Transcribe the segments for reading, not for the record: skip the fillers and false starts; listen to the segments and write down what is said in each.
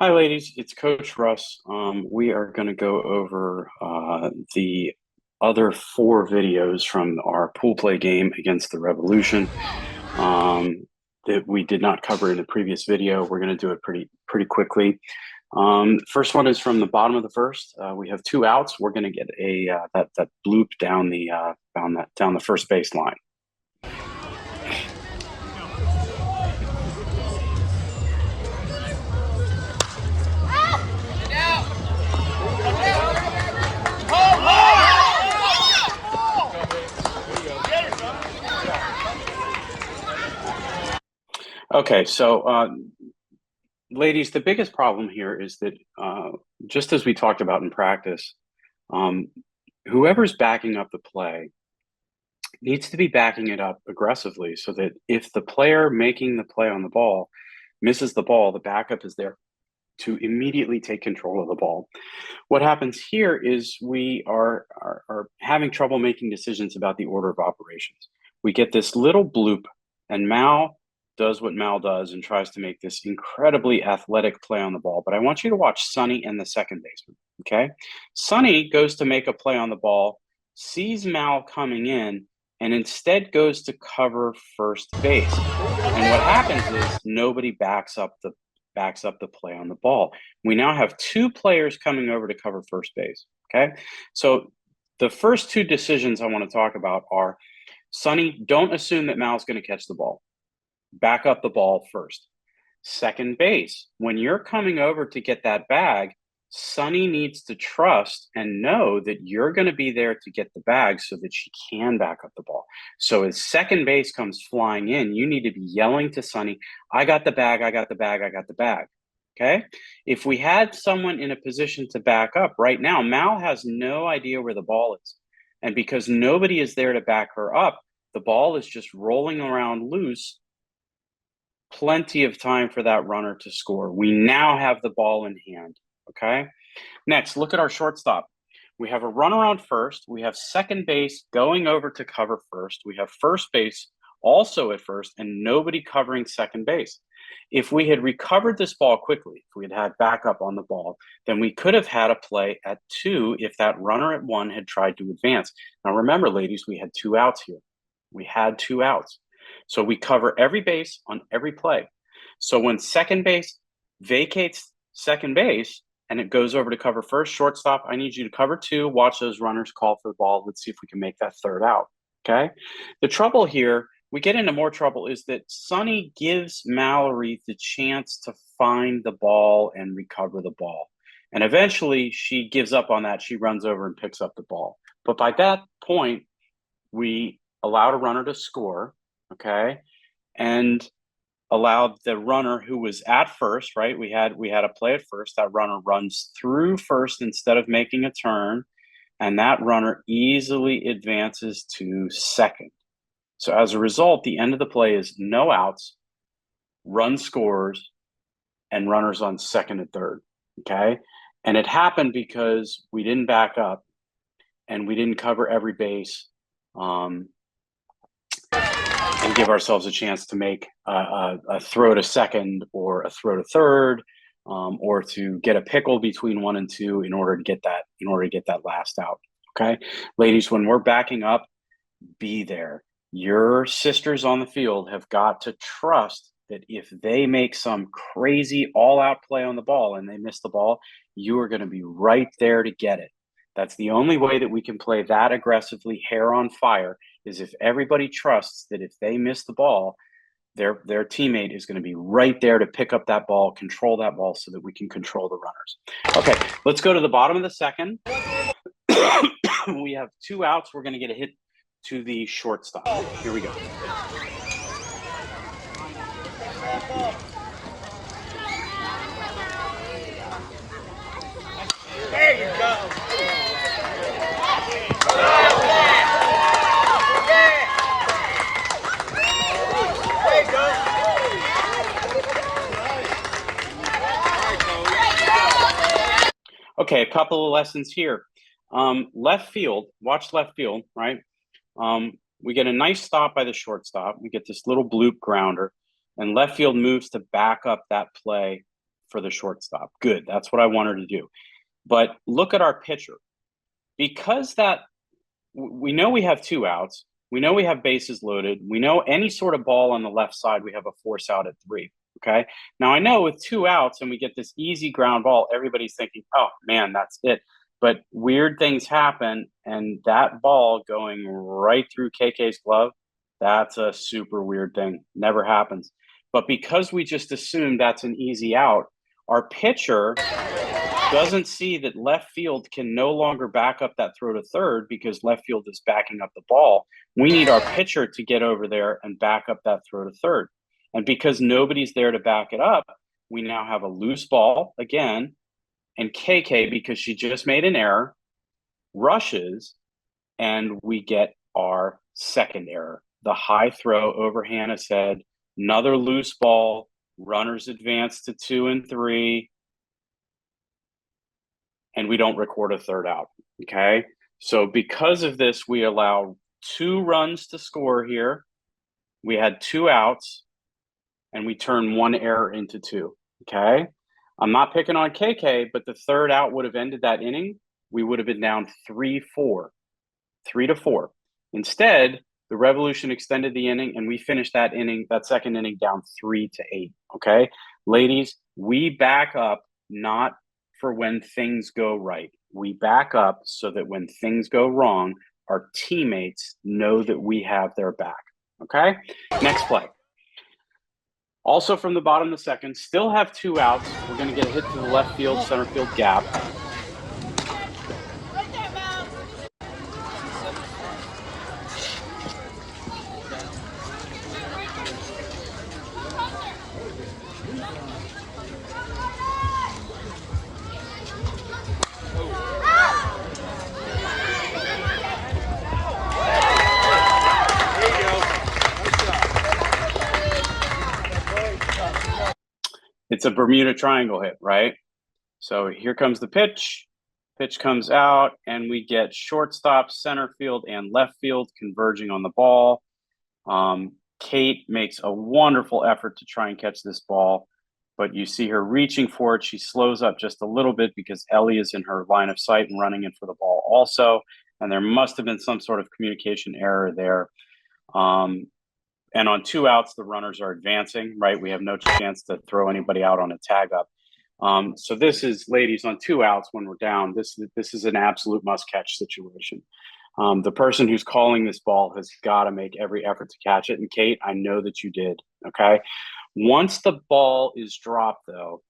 Hi, ladies. It's Coach Russ. We are going to go over the other four videos from our pool play game against the Revolution that we did not cover in the previous video. We're going to do it pretty quickly. First one is from the bottom of the first. We have two outs. We're going to get a that bloop down the first base line. Okay, so ladies, the biggest problem here is that just as we talked about in practice, um, whoever's backing up the play needs to be backing it up aggressively so that if the player making the play on the ball misses the ball, the backup is there to immediately take control of the ball. What happens here is we are having trouble making decisions about the order of operations. We get this little bloop, and Mal does what Mal does and tries to make this incredibly athletic play on the ball. But I want you to watch Sonny and the second baseman. Okay. Sonny goes to make a play on the ball, sees Mal coming in, and instead goes to cover first base. And what happens is nobody backs up the play on the ball. We now have two players coming over to cover first base. Okay. So the first two decisions I want to talk about are Sonny, don't assume that Mal's going to catch the ball. Back up the ball first. Second base, when you're coming over to get that bag, Sonny needs to trust and know that you're going to be there to get the bag so that she can back up the ball. So as second base comes flying in, you need to be yelling to Sonny, I got the bag, I got the bag, I got the bag. Okay. If we had someone in a position to back up right now, Mal has no idea where the ball is. And because nobody is there to back her up, the ball is just rolling around loose. Plenty of time for that runner to score. We now have the ball in hand. Okay. Next, look at our shortstop. We have a runner on first. We have second base going over to cover first. We have first base also at first, and nobody covering second base. If we had recovered this ball quickly, if we had had backup on the ball, then we could have had a play at two if that runner at one had tried to advance. Now, remember, ladies, we had two outs here. We had two outs. So we cover every base on every play. So when second base vacates second base and it goes over to cover first, shortstop, I need you to cover two, watch those runners call for the ball. Let's see if we can make that third out. Okay. The trouble here, we get into more trouble, is that Sonny gives Mallory the chance to find the ball and recover the ball. And eventually she gives up on that. She runs over and picks up the ball. But by that point, we allowed a runner to score. Okay. And allowed the runner who was at first, right? We had a play at first. That runner runs through first instead of making a turn. And that runner easily advances to second. So as a result, the end of the play is no outs, run scores, and runners on second and third. Okay. And it happened because we didn't back up and we didn't cover every base. And give ourselves a chance to make a throw to second or a throw to third, or to get a pickle between one and two in order to get that last out. Okay, ladies, when we're backing up, be there. Your sisters on the field have got to trust that if they make some crazy all-out play on the ball and they miss the ball, you are going to be right there to get it. That's the only way that we can play that aggressively, hair on fire, is if everybody trusts that if they miss the ball, their teammate is going to be right there to pick up that ball, control that ball so that we can control the runners. Okay, let's go to the bottom of the second. We have two outs. We're going to get a hit to the shortstop. Here we go. There you go. Okay, a couple of lessons here. Left field, watch left field, right? We get a nice stop by the shortstop. We get this little bloop grounder, and left field moves to back up that play for the shortstop. Good. That's what I want her to do. But look at our pitcher. Because we know we have 2 outs. We know we have bases loaded. We know any sort of ball on the left side, we have a force out at 3. Okay. Now I know with 2 outs and we get this easy ground ball, everybody's thinking, oh man, that's it. But weird things happen, and that ball going right through KK's glove, that's a super weird thing. Never happens. But because we just assumed that's an easy out, our pitcher doesn't see that left field can no longer back up that throw to third because left field is backing up the ball. We need our pitcher to get over there and back up that throw to third. And because nobody's there to back it up, we now have a loose ball again. And KK, because she just made an error, rushes, and we get our second error. The high throw over Hannah's head, another loose ball, runners advance to 2 and 3, and we don't record a third out. Okay. So because of this, we allow 2 runs to score here. We had 2 outs, and we turn 1 error into 2. Okay. I'm not picking on KK, but the third out would have ended that inning. We would have been down 3-4, 3-4. Instead, the Revolution extended the inning, and we finished that inning, that second inning, down 3-8. Okay. Ladies, we back up not for when things go right. We back up so that when things go wrong, our teammates know that we have their back. Okay. Next play. Also from the bottom of the second, still have 2 outs. We're going to get a hit to the left field, center field gap. It's a Bermuda Triangle hit, right? So here comes the pitch. Pitch comes out, and we get shortstop, center field, and left field converging on the ball. Kate makes a wonderful effort to try and catch this ball, but you see her reaching for it. She slows up just a little bit because Ellie is in her line of sight and running in for the ball also. And there must have been some sort of communication error there. And on 2 outs, the runners are advancing, right? We have no chance to throw anybody out on a tag up. So this is, ladies, on 2 outs when we're down, this is an absolute must-catch situation. The person who's calling this ball has got to make every effort to catch it. And Kate, I know that you did, okay? Once the ball is dropped, though,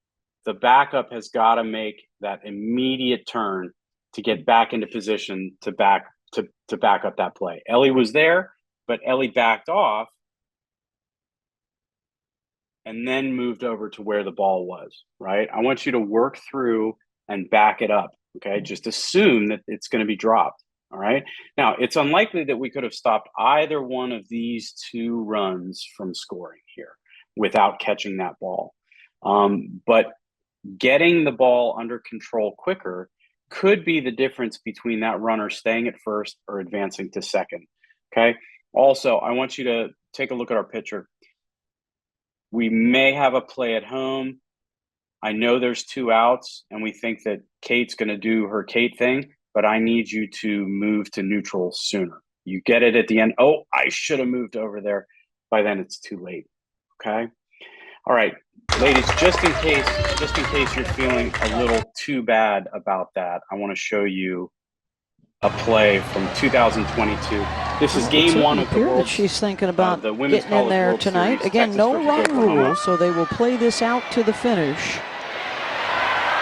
the backup has got to make that immediate turn to get back into position to back up that play. Ellie was there, but Ellie backed off and then moved over to where the ball was, right? I want you to work through and back it up, okay? Just assume that it's going to be dropped, all right? Now, it's unlikely that we could have stopped either one of these 2 runs from scoring here without catching that ball. But getting the ball under control quicker could be the difference between that runner staying at first or advancing to second, okay? Also, I want you to take a look at our pitcher. We may have a play at home. I know there's 2 outs, and we think that Kate's going to do her Kate thing, but I need you to move to neutral sooner. You get it at the end. Oh, I should have moved over there. By then, it's too late. Okay. All right, ladies, just in case you're feeling a little too bad about that, I want to show you a play from 2022. This is game 1 of the World. She's thinking about getting in there tonight. Again, no run rule, so they will play this out to the finish.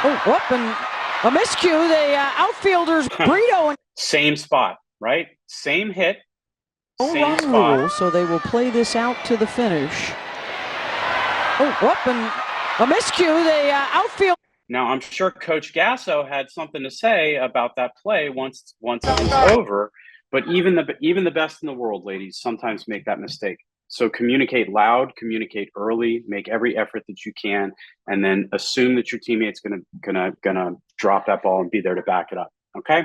Oh, whoop, and a miscue. The outfielders, Brito. Same spot, right? Same hit. No run rule, so they will play this out to the finish. Oh, whoop, and a miscue. The outfield. Now, I'm sure Coach Gasso had something to say about that play once it was over, but even the best in the world, ladies, sometimes make that mistake. So communicate loud, communicate early, make every effort that you can, and then assume that your teammate's gonna drop that ball and be there to back it up. Okay.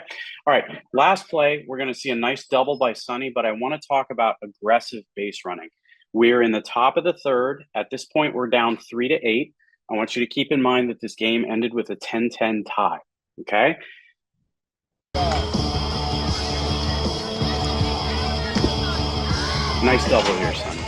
All right. Last play, we're gonna see a nice double by Sunny, but I want to talk about aggressive base running. We're in the top of the third. At this point, we're down 3-8. I want you to keep in mind that this game ended with a 10-10 tie, okay? Nice double here, Sonny.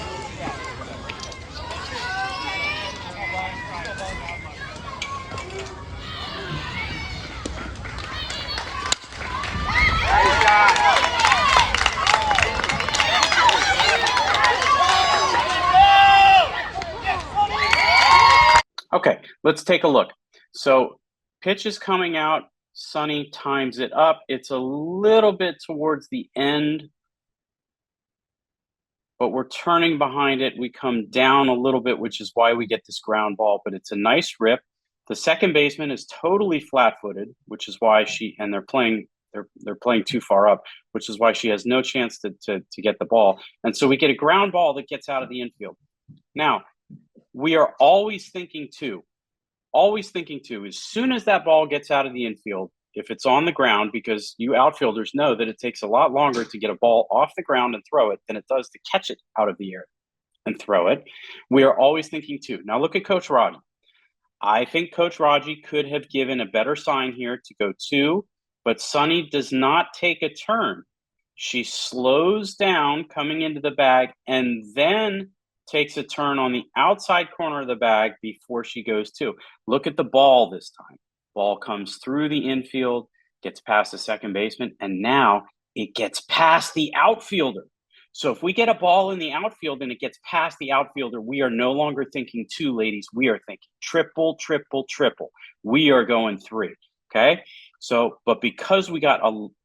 Okay, let's take a look. So pitch is coming out. Sonny times it up. It's a little bit towards the end, but we're turning behind it. We come down a little bit, which is why we get this ground ball, but it's a nice rip. The second baseman is totally flat-footed, which is why they're playing too far up, which is why she has no chance to get the ball. And so we get a ground ball that gets out of the infield. Now, we are always thinking too, as soon as that ball gets out of the infield, if it's on the ground, because you outfielders know that it takes a lot longer to get a ball off the ground and throw it than it does to catch it out of the air and throw it. We are always thinking too. Now look at Coach Raji. I think Coach Raji could have given a better sign here to go 2, but Sonny does not take a turn. She slows down coming into the bag and then takes a turn on the outside corner of the bag before she goes 2. Look at the ball this time. Ball comes through the infield, gets past the second baseman, and now it gets past the outfielder. So if we get a ball in the outfield and it gets past the outfielder, we are no longer thinking 2, ladies. We are thinking triple, triple, triple. We are going 3, okay? So, but because we got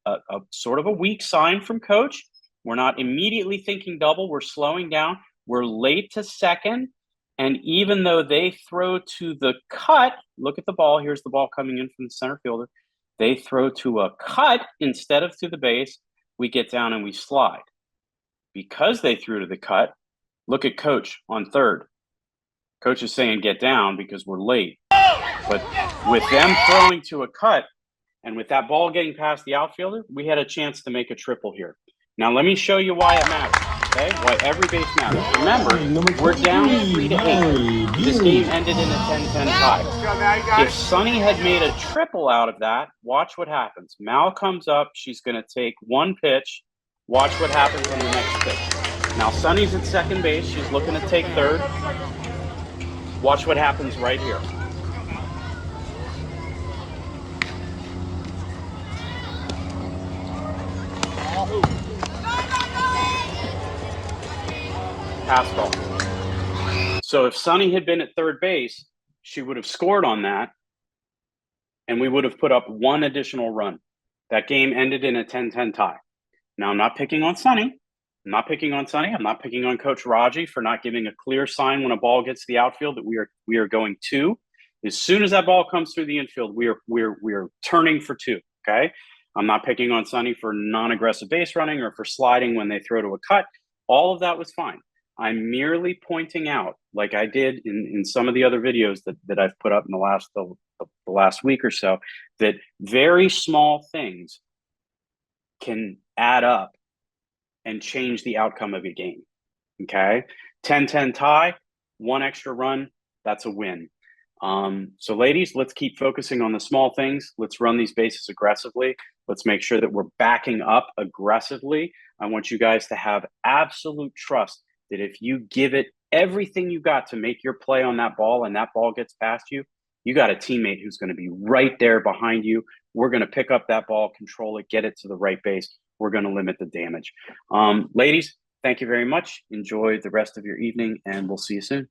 a sort of a weak sign from Coach, we're not immediately thinking double. We're slowing down. We're late to second. And even though they throw to the cut, look at the ball. Here's the ball coming in from the center fielder. They throw to a cut instead of to the base. We get down and we slide. Because they threw to the cut, look at Coach on third. Coach is saying get down because we're late. But with them throwing to a cut and with that ball getting past the outfielder, we had a chance to make a triple here. Now let me show you why it matters, okay? Why every base matters. Remember, we're down 3-8. This game ended in a 10-10 tie. If Sonny had made a triple out of that, watch what happens. Mal comes up. She's going to take 1 pitch. Watch what happens on the next pitch. Now Sonny's at second base. She's looking to take third. Watch what happens right here. Pass ball. So if Sonny had been at third base, she would have scored on that, and we would have put up 1 additional run. That game ended in a 10-10 tie. Now, I'm not picking on Sonny. I'm not picking on Coach Raji for not giving a clear sign when a ball gets to the outfield that we are going 2. As soon as that ball comes through the infield, we are turning for 2. Okay. I'm not picking on Sonny for non-aggressive base running or for sliding when they throw to a cut. All of that was fine. I'm merely pointing out, like I did in some of the other videos that I've put up in the last week or so, that very small things can add up and change the outcome of a game. Okay. 10-10 tie, 1 extra run. That's a win. So ladies, let's keep focusing on the small things. Let's run these bases aggressively. Let's make sure that we're backing up aggressively. I want you guys to have absolute trust that if you give it everything you got to make your play on that ball and that ball gets past you, you got a teammate who's going to be right there behind you. We're going to pick up that ball, control it, get it to the right base. We're going to limit the damage. Ladies, thank you very much. Enjoy the rest of your evening, and we'll see you soon.